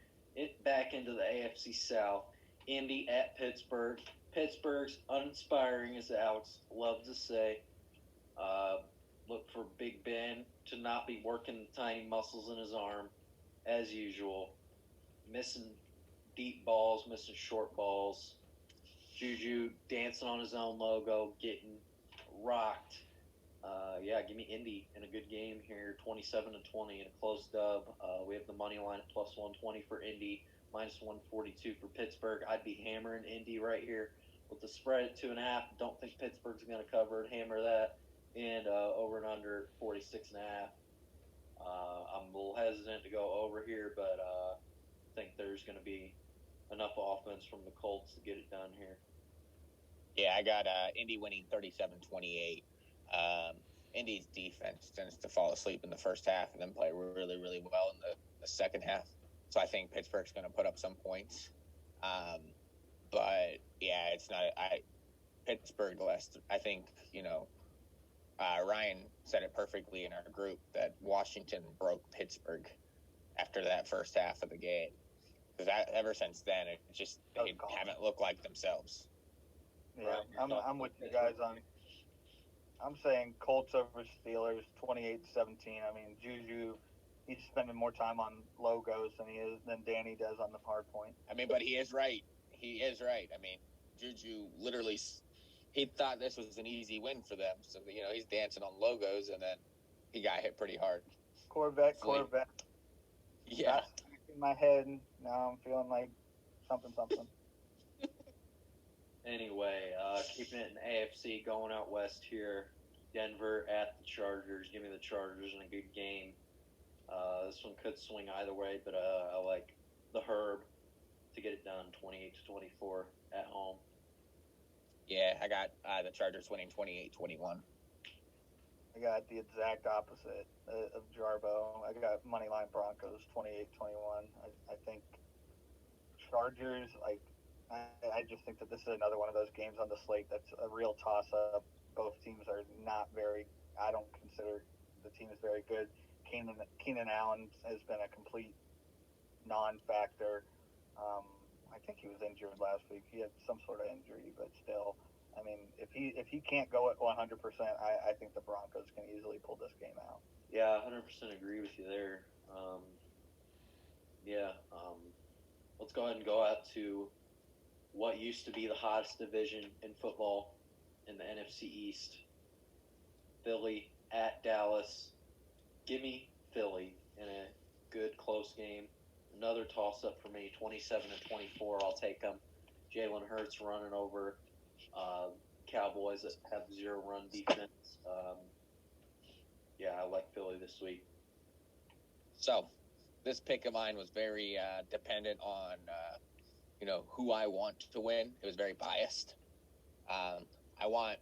back into the AFC South. Indy at Pittsburgh. Pittsburgh's uninspiring, as Alex loves to say. Look for Big Ben to not be working the tiny muscles in his arm, as usual. Missing deep balls, missing short balls. Juju dancing on his own logo, getting rocked. Give me Indy in a good game here, 27-20 in a close dub. We have the money line at plus 120 for Indy, minus 142 for Pittsburgh. I'd be hammering Indy right here with the spread at 2.5. Don't think Pittsburgh's going to cover it. Hammer that, and over and under 46.5. I'm a little hesitant to go over here, but I think there's going to be enough offense from the Colts to get it done here. Yeah, I got Indy winning 37-28. Indy's defense tends to fall asleep in the first half and then play really, really well in the second half. So I think Pittsburgh's going to put up some points. But yeah, it's not. Pittsburgh last. I think Ryan said it perfectly in our group that Washington broke Pittsburgh after that first half of the game. Because ever since then, they haven't looked like themselves. Yeah, right. I'm with you guys on. I'm saying Colts over Steelers, 28-17. I mean, Juju, he's spending more time on logos than Danny does on the hard point. I mean, but he is right. He is right. I mean, Juju literally, he thought this was an easy win for them. So, he's dancing on logos, and then he got hit pretty hard. Corvette. Yeah. That's in my head. Now I'm feeling like something. Anyway, keeping it in AFC, going out west here. Denver at the Chargers. Give me the Chargers in a good game. This one could swing either way, but I like the Herb to get it done, 28-24 at home. Yeah, I got the Chargers winning 28-21. I got the exact opposite of Jarbo. I got moneyline Broncos 28-21. I think Chargers, I just think that this is another one of those games on the slate that's a real toss-up. both teams are not very. I don't consider the teams very good. Keenan Allen has been a complete non-factor. I think he was injured last week. He had some sort of injury, but still, I mean, if he can't go at 100%, I think the Broncos can easily pull this game out. Yeah, 100% agree with you there. Let's go ahead and go out to what used to be the hottest division in football in the NFC East. Philly at Dallas. Give me Philly in a good, close game. Another toss-up for me, 27-24. I'll take them. Jalen Hurts running over Cowboys that have zero run defense. I like Philly this week. So, this pick of mine was very dependent on, who I want to win. It was very biased. I want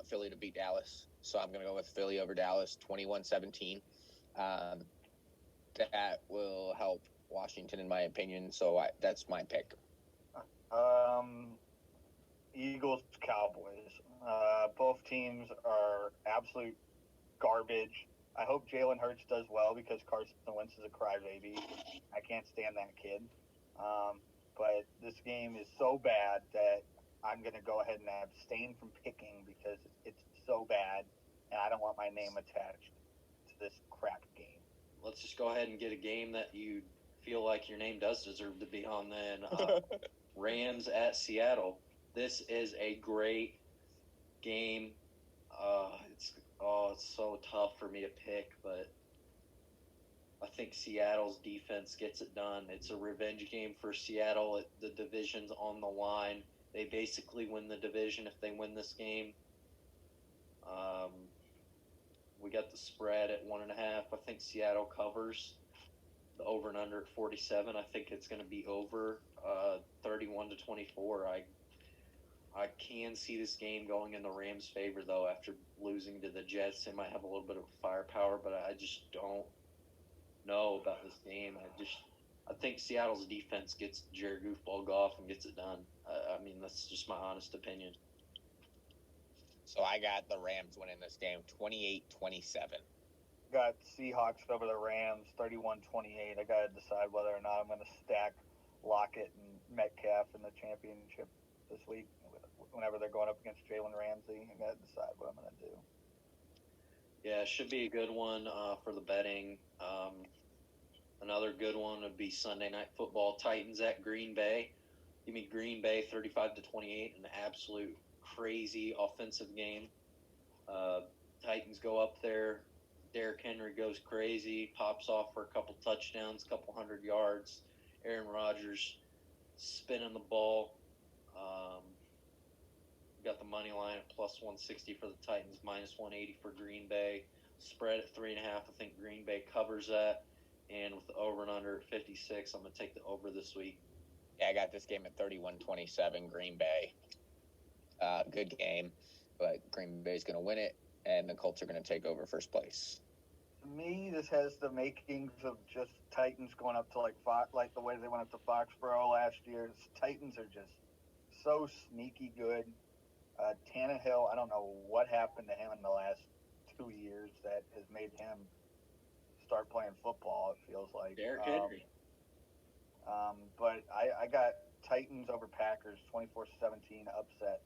Philly to beat Dallas, so I'm going to go with Philly over Dallas, 21-17. That will help Washington, in my opinion. So that's my pick. Eagles, Cowboys. Both teams are absolute garbage. I hope Jalen Hurts does well because Carson Wentz is a crybaby. I can't stand that kid. But this game is so bad that I'm going to go ahead and abstain from picking because it's so bad, and I don't want my name attached to this crap game. Let's just go ahead and get a game that you feel like your name does deserve to be on then. Rams at Seattle. This is a great game. It's so tough for me to pick, but I think Seattle's defense gets it done. It's a revenge game for Seattle. The division's on the line. They basically win the division if they win this game. We got the spread at 1.5. I think Seattle covers. The over and under at 47. I think it's going to be over 31-24. I can see this game going in the Rams' favor, though, after losing to the Jets. They might have a little bit of firepower, but I just don't know about this game. I think Seattle's defense gets Jared Goofball Goff and gets it done. I mean, that's just my honest opinion. So I got the Rams winning this game 28-27. Got Seahawks over the Rams 31-28. I got to decide whether or not I'm going to stack Lockett and Metcalf in the championship this week whenever they're going up against Jalen Ramsey. I got to decide what I'm going to do. Yeah, it should be a good one for the betting. Another good one would be Sunday Night Football. Titans at Green Bay. Give me Green Bay 35-28, an absolute crazy offensive game. Titans go up there. Derrick Henry goes crazy, pops off for a couple touchdowns, couple 100 yards. Aaron Rodgers spinning the ball. Got the money line at plus 160 for the Titans, minus 180 for Green Bay. Spread at 3.5. I think Green Bay covers that. And with the over and under at 56, I'm going to take the over this week. Yeah, I got this game at 31-27, Green Bay. Good game, but Green Bay's going to win it, and the Colts are going to take over first place. To me, this has the makings of just Titans going up to like the way they went up to Foxborough last year. Titans are just so sneaky good. Tannehill, I don't know what happened to him in the last 2 years that has made him start playing football, it feels like. Derrick Henry. But I got Titans over Packers, 24-17 upset.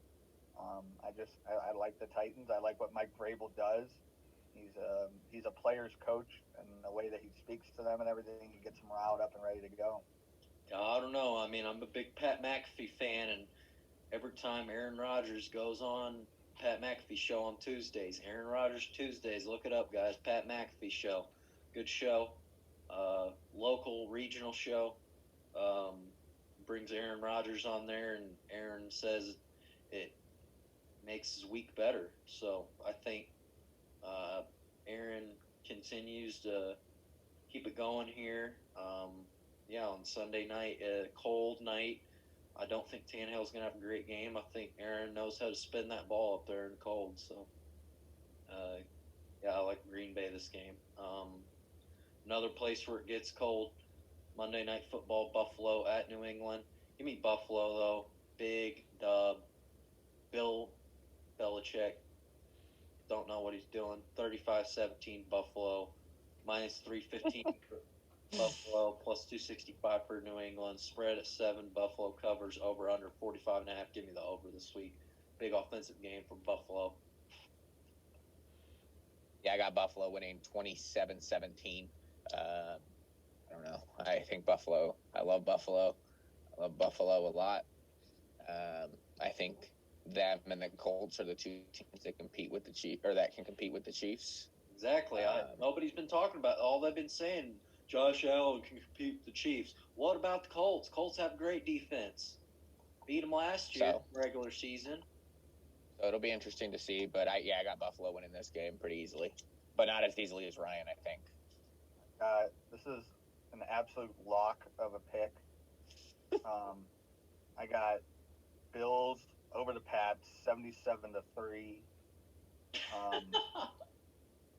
I like the Titans. I like what Mike Vrabel does. He's a player's coach, and the way that he speaks to them and everything, he gets them riled up and ready to go. I don't know. I mean, I'm a big Pat McAfee fan, and every time Aaron Rodgers goes on Pat McAfee show on Tuesdays, Aaron Rodgers Tuesdays, look it up, guys. Pat McAfee show, good show, local regional show. Brings Aaron Rodgers on there, and Aaron says it makes his week better. So I think Aaron continues to keep it going here. On Sunday night, a cold night. I don't think Tannehill's going to have a great game. I think Aaron knows how to spin that ball up there in the cold. So, I like Green Bay this game. Another place where it gets cold, Monday Night Football, Buffalo at New England. Give me Buffalo, though. Big dub. Bill Belichick. Don't know what he's doing. 35-17 Buffalo, minus 315 Buffalo, plus 265 for New England. Spread at 7. Buffalo covers over under 45.5. Give me the over this week. Big offensive game from Buffalo. Yeah, I got Buffalo winning 27-17. I don't know. I think Buffalo. I love Buffalo. I love Buffalo a lot. I think them and the Colts are the two teams that compete with the Chiefs, or that can compete with the Chiefs. Exactly. Nobody's been talking about. All they've been saying, Josh Allen can compete with the Chiefs. What about the Colts? Colts have great defense. Beat them last year, regular season. So it'll be interesting to see. But I got Buffalo winning this game pretty easily, but not as easily as Ryan, I think. This is an absolute lock of a pick. I got Bills over the Pats, 77-3.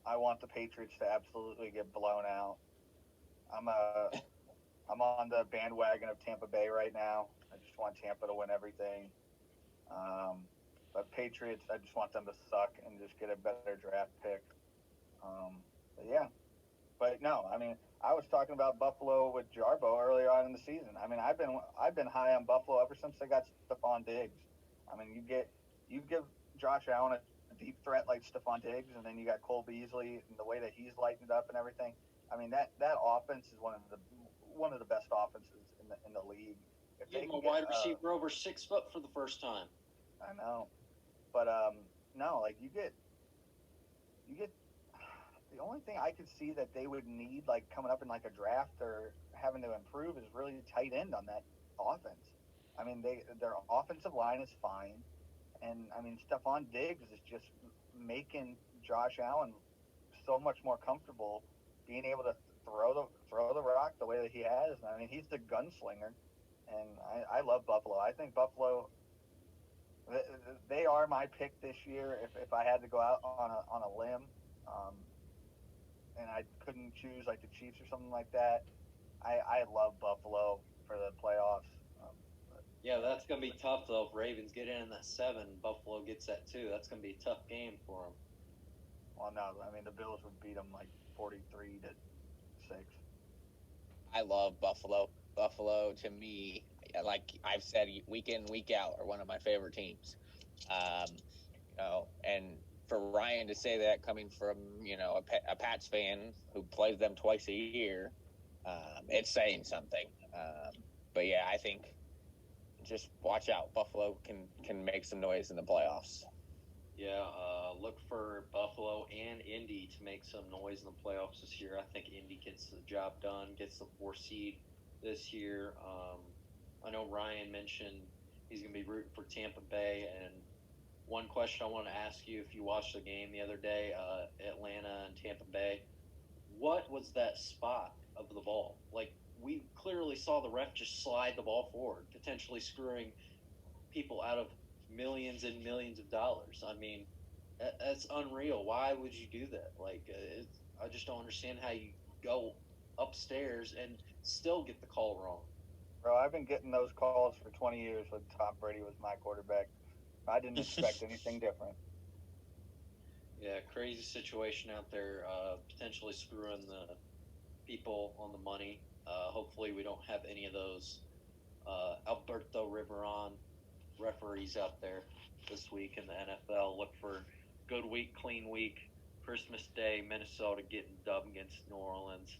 I want the Patriots to absolutely get blown out. I'm on the bandwagon of Tampa Bay right now. I just want Tampa to win everything. But Patriots, I just want them to suck and just get a better draft pick. But yeah. But no, I mean, I was talking about Buffalo with Jarbo earlier on in the season. I mean, I've been high on Buffalo ever since they got Stephon Diggs. I mean, you give Josh Allen a deep threat like Stephon Diggs, and then you got Cole Beasley and the way that he's lightened up and everything. I mean, that offense is one of the best offenses in the league. If Give him a wide receiver over 6 foot for the first time. I know, but no, like you get. The only thing I could see that they would need, like coming up in like a draft or having to improve, is really tight end on that offense. I mean, their offensive line is fine, and I mean Stephon Diggs is just making Josh Allen so much more comfortable being able to throw the rock the way that he has. I mean, he's the gunslinger, and I love Buffalo. I think Buffalo. They are my pick this year. If I had to go out on a limb. And I couldn't choose like the Chiefs or something like that, I love Buffalo for the playoffs. Yeah, that's going to be tough, though. If Ravens get in that 7, Buffalo gets that 2. That's going to be a tough game for them. Well, no, I mean, the Bills would beat them like 43-6. I love Buffalo. Buffalo, to me, like I've said, week in, week out, are one of my favorite teams. And for Ryan to say that coming from, a Pats fan who plays them twice a year, it's saying something. But yeah, I think just watch out. Buffalo can make some noise in the playoffs. Yeah, look for Buffalo and Indy to make some noise in the playoffs this year. I think Indy gets the job done, gets the 4 seed this year. I know Ryan mentioned he's going to be rooting for Tampa Bay, and one question I want to ask you, if you watched the game the other day, Atlanta and Tampa Bay, what was that spot of the ball? Like, we clearly saw the ref just slide the ball forward, potentially screwing people out of millions and millions of dollars. I mean, that's unreal. Why would you do that? Like, I just don't understand how you go upstairs and still get the call wrong. Bro, I've been getting those calls for 20 years when Tom Brady was my quarterback. I didn't expect anything different. Yeah, crazy situation out there, potentially screwing the people on the money. Hopefully we don't have any of those Alberto Riveron referees out there this week in the NFL. Look for good week, clean week. Christmas Day, Minnesota getting dubbed against New Orleans.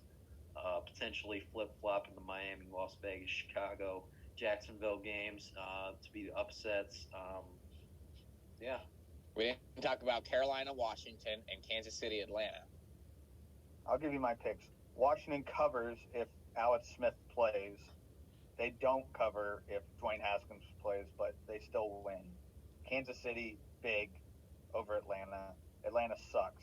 Potentially flip-flopping the Miami, Las Vegas, Chicago, Jacksonville games to be the upsets. Yeah. We didn't talk about Carolina, Washington, and Kansas City, Atlanta. I'll give you my picks. Washington covers if Alex Smith plays. They don't cover if Dwayne Haskins plays, but they still win. Kansas City, big over Atlanta. Atlanta sucks.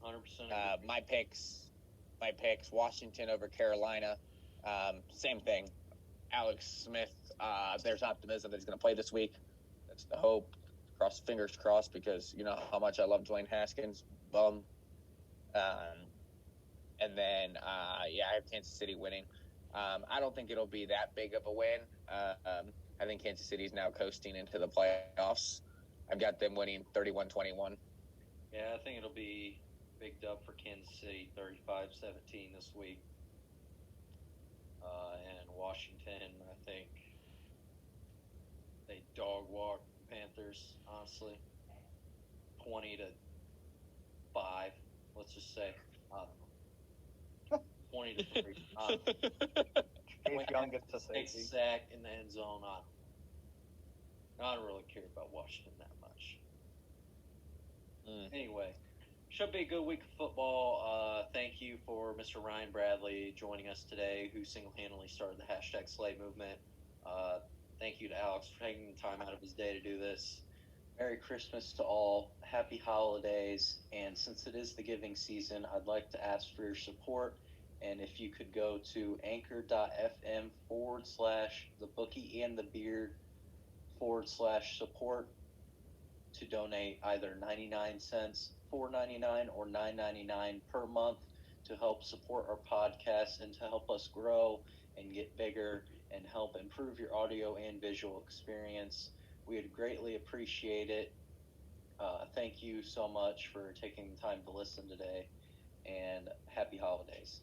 100%. My picks, Washington over Carolina. Same thing. Alex Smith, there's optimism that he's going to play this week. That's the hope. Fingers crossed, because you know how much I love Dwayne Haskins. Bum. And then, I have Kansas City winning. I don't think it'll be that big of a win. I think Kansas City's now coasting into the playoffs. I've got them winning 31-21. Yeah, I think it'll be big dub for Kansas City, 35-17 this week. And Washington, I think they dog walk Panthers, honestly. 20-5, let's just say. I don't know. 20-3. Chase Young gets a Takes safety. a sack in the end zone. I don't really care about Washington that much. Anyway, should be a good week of football. Thank you for Mr. Ryan Bradley joining us today, who single-handedly started the hashtag Slay movement. Thank you to Alex for taking the time out of his day to do this. Merry Christmas to all. Happy holidays. And since it is the giving season, I'd like to ask for your support. And if you could go to anchor.fm/thebookie-and-the-beard/support to donate either 99 cents, $4.99, or $9.99 per month to help support our podcast and to help us grow and get bigger and help improve your audio and visual experience. We would greatly appreciate it. Thank you so much for taking the time to listen today, and happy holidays.